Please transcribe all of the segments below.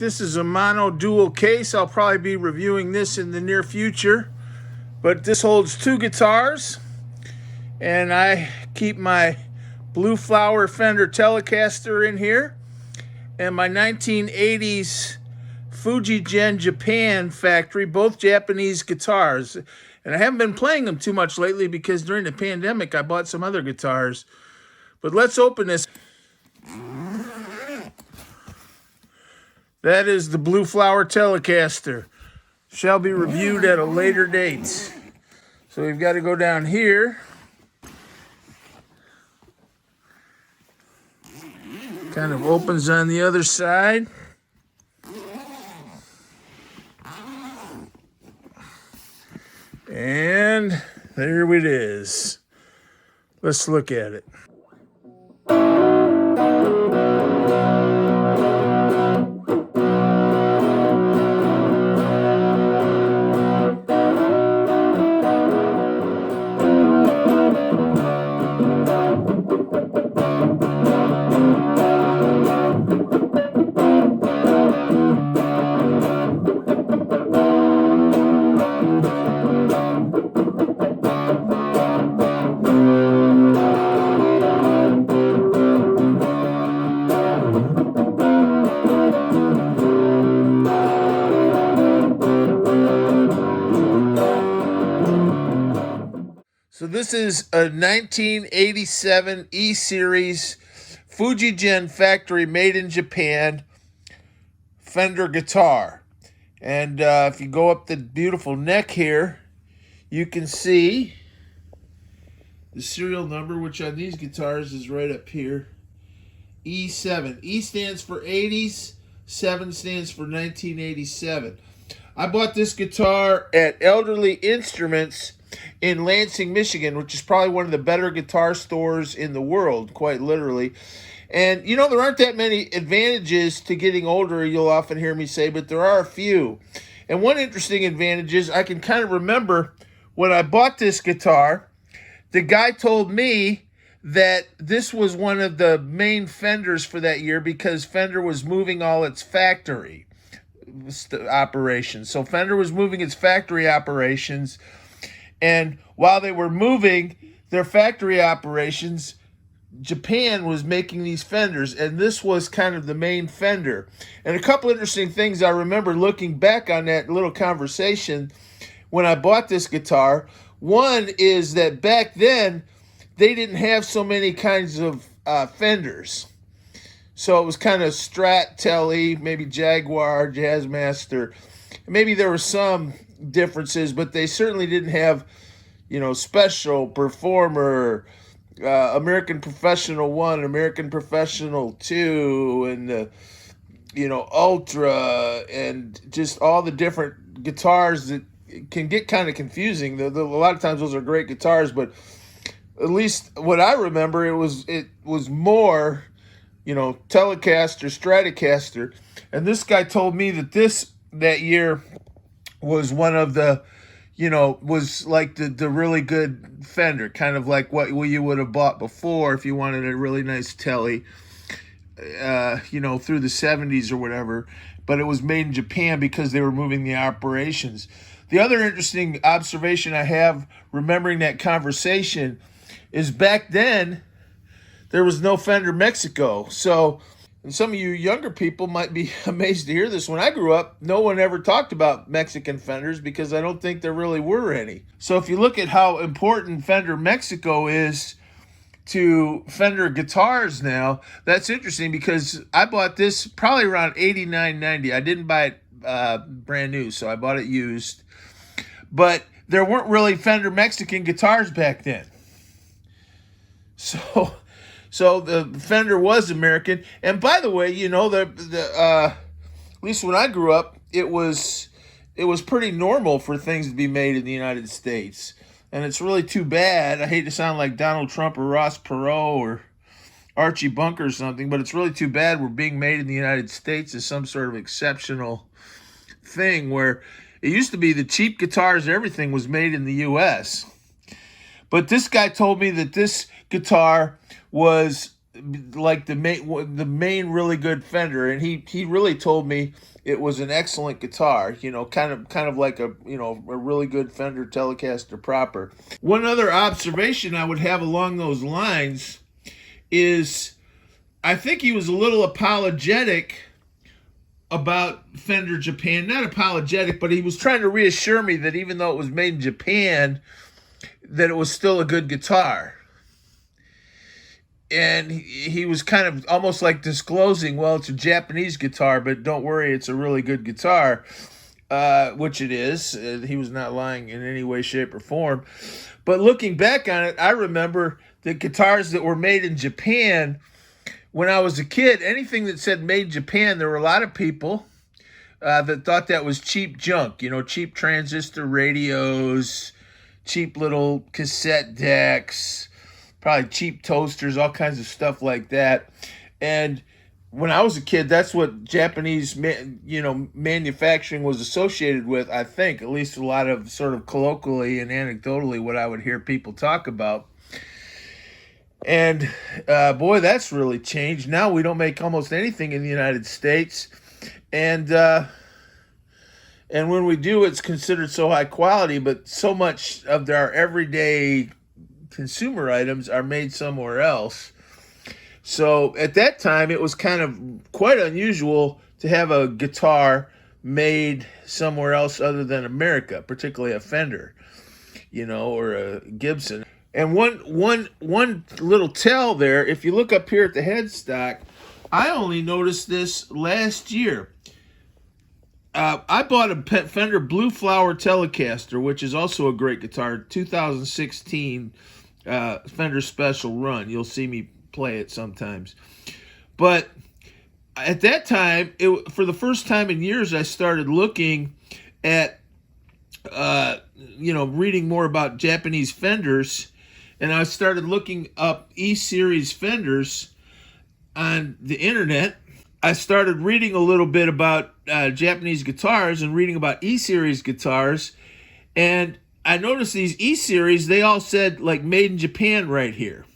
This is a mono dual case. I'll probably be reviewing this in the near future. But this holds two guitars. And I keep my Blue Flower Fender Telecaster in here. And my 1980s Fujigen Japan factory, both Japanese guitars. And I haven't been playing them too much lately because during the pandemic I bought some other guitars. But let's open this. That is the Blue Flower Telecaster. Shall be reviewed at a later date. So we've got to go down here. Kind of opens on the other side. And there it is. Let's look at it. So this is a 1987 E-Series Fujigen factory made in Japan Fender guitar. And if you go up the beautiful neck here, you can see the serial number, which on these guitars is right up here. E7. E stands for 80s, 7 stands for 1987. I bought this guitar at Elderly Instruments in Lansing, Michigan, which is probably one of the better guitar stores in the world, quite literally. And, you know, there aren't that many advantages to getting older, you'll often hear me say, but there are a few. And one interesting advantage is I can kind of remember when I bought this guitar, the guy told me that this was one of the main Fenders for that year because Fender was moving all its factory operations. So Fender was moving its factory operations. And while they were moving their factory operations, Japan was making these Fenders, and this was kind of the main Fender. And a couple interesting things I remember looking back on that little conversation when I bought this guitar. One is that back then, they didn't have so many kinds of Fenders. So it was kind of Strat, Tele, maybe Jaguar, Jazzmaster. Maybe there were some differences, but they certainly didn't have, you know, Special, Performer, American Professional 1, American Professional 2, and you know, Ultra, and just all the different guitars that can get kind of confusing. A lot of times those are great guitars, but at least what I remember, it was more, you know, Telecaster, Stratocaster, and this guy told me that that year was one of the, you know, was like the really good Fender, kind of like what you would have bought before if you wanted a really nice Tele, you know, through the 70s or whatever. But it was made in Japan because they were moving the operations. The other interesting observation I have remembering that conversation is back then there was no Fender Mexico. So, and some of you younger people might be amazed to hear this. When I grew up, no one ever talked about Mexican Fenders because I don't think there really were any. So if you look at how important Fender Mexico is to Fender guitars now, that's interesting because I bought this probably around $89.90. I didn't buy it brand new, so I bought it used. But there weren't really Fender Mexican guitars back then. So the Fender was American, and by the way, you know, at least when I grew up, it was pretty normal for things to be made in the United States, and it's really too bad. I hate to sound like Donald Trump or Ross Perot or Archie Bunker or something, but it's really too bad we're being made in the United States as some sort of exceptional thing where it used to be the cheap guitars, everything was made in the U.S. But this guy told me that this guitar was like the main really good Fender, and he really told me it was an excellent guitar. Kind of like a really good Fender Telecaster proper. One other observation I would have along those lines is I think he was a little apologetic about Fender Japan. Not apologetic, but he was trying to reassure me that even though it was made in Japan, that it was still a good guitar. And he was kind of almost like disclosing, well, it's a Japanese guitar, but don't worry, it's a really good guitar, which it is. He was not lying in any way, shape, or form. But looking back on it, I remember the guitars that were made in Japan when I was a kid. Anything that said made in Japan, there were a lot of people that thought that was cheap junk, cheap transistor radios, cheap little cassette decks, probably cheap toasters, all kinds of stuff like that. And when I was a kid, that's what Japanese, manufacturing was associated with. I think, at least a lot of sort of colloquially and anecdotally, what I would hear people talk about. And boy, that's really changed. Now we don't make almost anything in the United States, and when we do, it's considered so high quality. But so much of our everyday consumer items are made somewhere else. So at that time, it was kind of quite unusual to have a guitar made somewhere else other than America, particularly a Fender, or a Gibson. And one little tell there, if you look up here at the headstock, I only noticed this last year. I bought a Fender Blue Flower Telecaster, which is also a great guitar, 2016 Fender Special Run. You'll see me play it sometimes. But at that time, for the first time in years, I started looking at, reading more about Japanese Fenders, and I started looking up E-Series Fenders on the internet. I started reading a little bit about Japanese guitars and reading about E-Series guitars, and I noticed these E-Series, they all said like made in Japan right here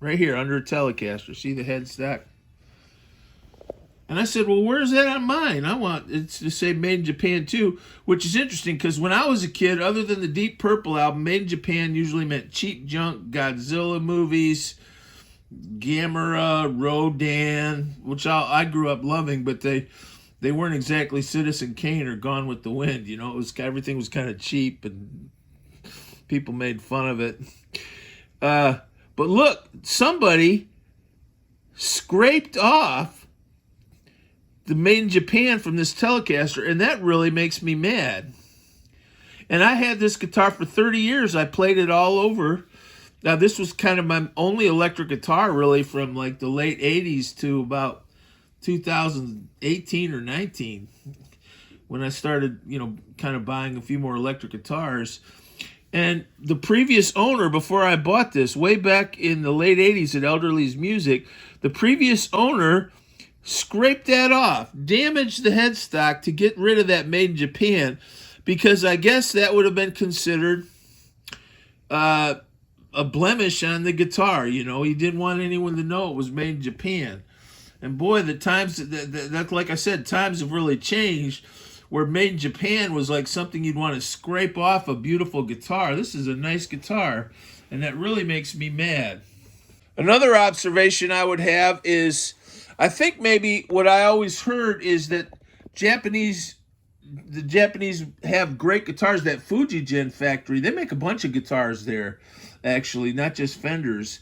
under a Telecaster. See the headstock? And I said, well, where's that on mine? I want it to say made in Japan too, which is interesting because when I was a kid, other than the Deep Purple album, made in Japan usually meant cheap junk, Godzilla movies, Gamera, Rodan, which I grew up loving, but they weren't exactly Citizen Kane or Gone with the Wind. It was everything was kind of cheap and people made fun of it. But look, somebody scraped off the made in Japan from this Telecaster, and that really makes me mad. And I had this guitar for 30 years. I played it all over. Now, this was kind of my only electric guitar, really, from like the late 80s to about 2018 or 19, when I started, kind of buying a few more electric guitars. And the previous owner, before I bought this, way back in the late 80s at Elderly's Music, the previous owner scraped that off, damaged the headstock to get rid of that made in Japan, because I guess that would have been considered a blemish on the guitar. He didn't want anyone to know it was made in Japan. And boy, the times, that like I said, times have really changed, where made in Japan was like something you'd want to scrape off a beautiful guitar. This is a nice guitar, and that really makes me mad. Another observation I would have is, I think maybe what I always heard is that the Japanese have great guitars. That Fujigen factory, they make a bunch of guitars there, actually, not just Fenders.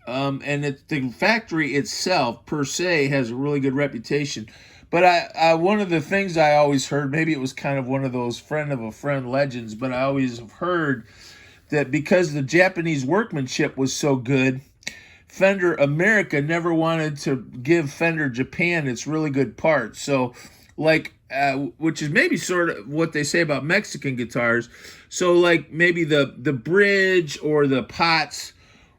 And the factory itself, per se, has a really good reputation. But I one of the things I always heard, maybe it was kind of one of those friend of a friend legends, but I always have heard that because the Japanese workmanship was so good, Fender America never wanted to give Fender Japan its really good parts. So, which is maybe sort of what they say about Mexican guitars. So, like, maybe the bridge or the pots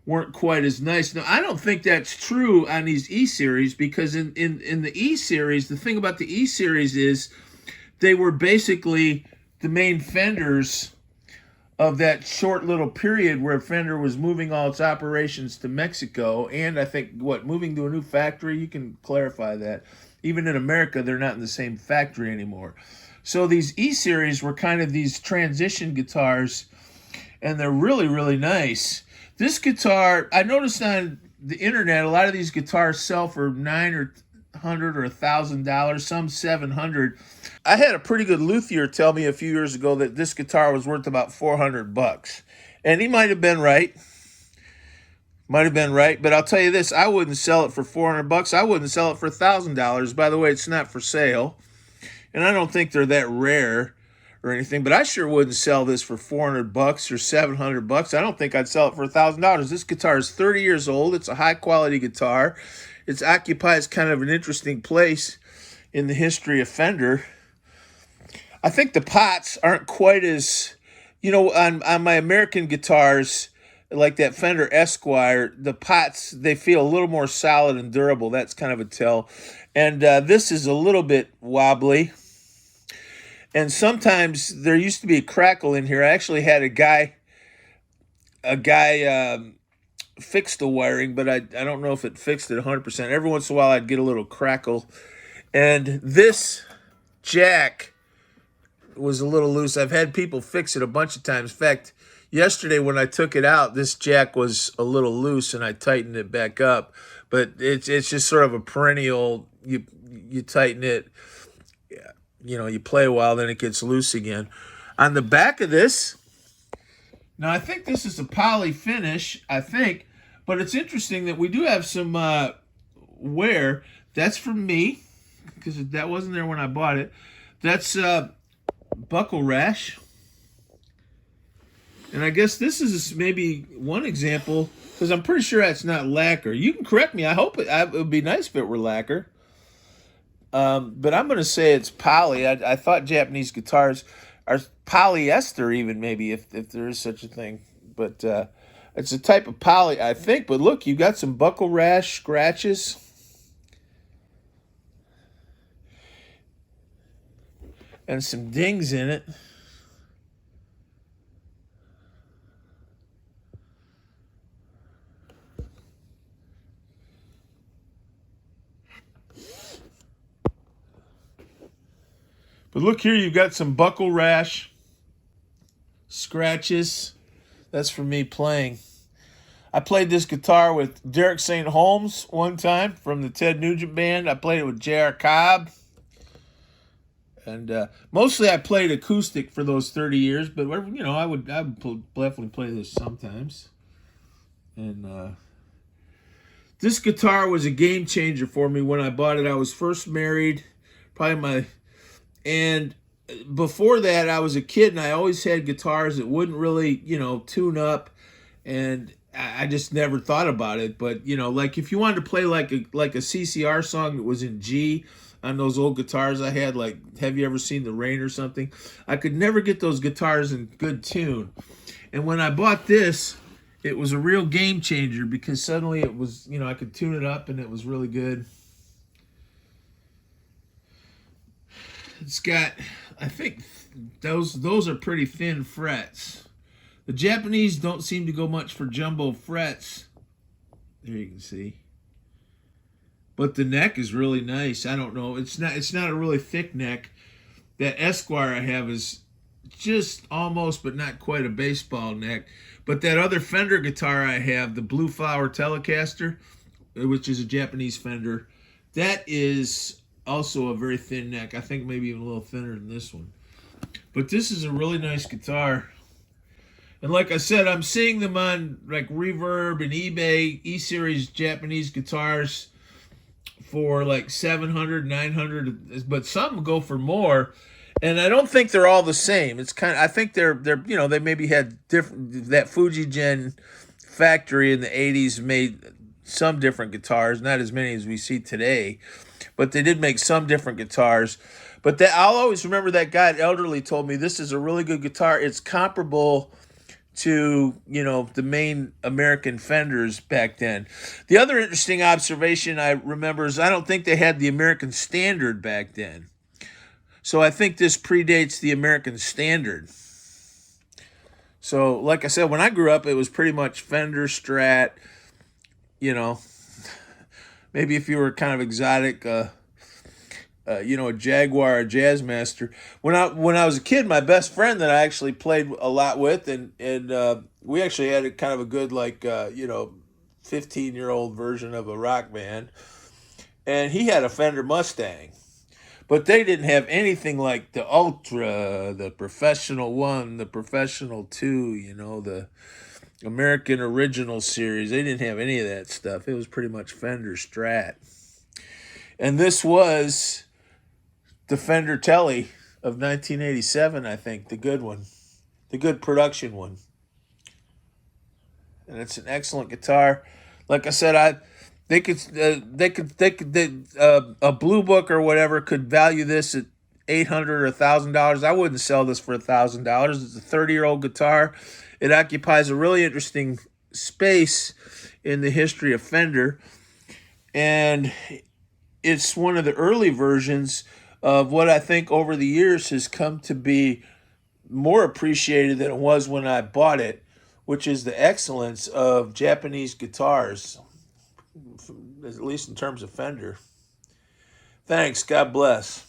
weren't quite as nice. Now, I don't think that's true on these E-Series, because in the E-Series, the thing about the E-Series is they were basically the main Fenders of that short little period where Fender was moving all its operations to Mexico, and I think moving to a new factory. You can clarify that. Even in America, they're not in the same factory anymore. So these E series were kind of these transition guitars, and they're really, really nice. This guitar, I noticed on the internet, a lot of these guitars sell for $900 or $1,000, some $700. I had a pretty good luthier tell me a few years ago that this guitar was worth about $400, and he might have been right. Might have been right, but I'll tell you this: I wouldn't sell it for $400. I wouldn't sell it for $1,000. By the way, it's not for sale, and I don't think they're that rare or anything. But I sure wouldn't sell this for $400 or $700. I don't think I'd sell it for $1,000. This guitar is 30 years old. It's a high quality guitar. It occupies kind of an interesting place in the history of Fender. I think the pots aren't quite as, on my American guitars, like that Fender Esquire, the pots, they feel a little more solid and durable. That's kind of a tell. And this is a little bit wobbly. And sometimes there used to be a crackle in here. I actually had a guy fix the wiring, but I don't know if it fixed it 100%. Every once in a while I'd get a little crackle. And this jack was a little loose. I've had people fix it a bunch of times. In fact, yesterday when I took it out, this jack was a little loose and I tightened it back up. But it's just sort of a perennial, you tighten it, you play a while, then it gets loose again. On the back of this, now I think this is a poly finish, but it's interesting that we do have some wear. That's from me, because that wasn't there when I bought it. That's buckle rash. And I guess this is maybe one example, because I'm pretty sure that's not lacquer. You can correct me. I hope it would be nice if it were lacquer. But I'm going to say it's poly. I thought Japanese guitars are polyester, even maybe, if there is such a thing. But it's a type of poly, I think. But look, you got some buckle rash scratches. And some dings in it. But look here, you've got some buckle rash scratches. That's from me playing. I played this guitar with Derek St. Holmes one time from the Ted Nugent Band. I played it with J.R. Cobb. And mostly I played acoustic for those 30 years, but I would definitely play this sometimes. And this guitar was a game changer for me when I bought it. I was first married, and before that I was a kid, and I always had guitars that wouldn't really, tune up, and I just never thought about it. But like if you wanted to play like a CCR song that was in G on those old guitars I had, like Have You Ever Seen the Rain or something, I could never get those guitars in good tune. And when I bought this, it was a real game changer, because suddenly it was, I could tune it up and it was really good. It's got, I think those are pretty thin frets. The Japanese don't seem to go much for jumbo frets. There you can see. But the neck is really nice. I don't know. It's not a really thick neck. That Esquire I have is just almost, but not quite, a baseball neck. But that other Fender guitar I have, the Blue Flower Telecaster, which is a Japanese Fender, that is also a very thin neck. I think maybe even a little thinner than this one. But this is a really nice guitar. And like I said, I'm seeing them on like Reverb and eBay, E-Series Japanese guitars for like $700, $900, but some go for more. And I don't think they're all the same. It's I think they're they maybe had different, that Fujigen factory in the 80s made some different guitars, not as many as we see today, but they did make some different guitars. But I'll always remember that guy at Elderly told me this is a really good guitar. It's comparable to, the main American Fenders back then. The other interesting observation I remember is I don't think they had the American Standard back then. So I think this predates the American Standard. So, like I said, when I grew up, it was pretty much Fender, Strat. You know, maybe if you were kind of exotic, a Jaguar, a Jazzmaster. When I was a kid, my best friend that I actually played a lot with, and we actually had a kind of a good 15-year-old version of a rock band, and he had a Fender Mustang. But they didn't have anything like the Ultra, the Professional 1, the Professional 2, the American Original Series. They didn't have any of that stuff. It was pretty much Fender Strat. And this was the Fender Tele of 1987, I think, the good one, the good production one. And it's an excellent guitar. Like I said, a Blue Book or whatever could value this at $800 or $1,000. I wouldn't sell this for $1,000. It's a 30-year-old guitar. It occupies a really interesting space in the history of Fender, and it's one of the early versions of what I think over the years has come to be more appreciated than it was when I bought it, which is the excellence of Japanese guitars, at least in terms of Fender. Thanks. God bless.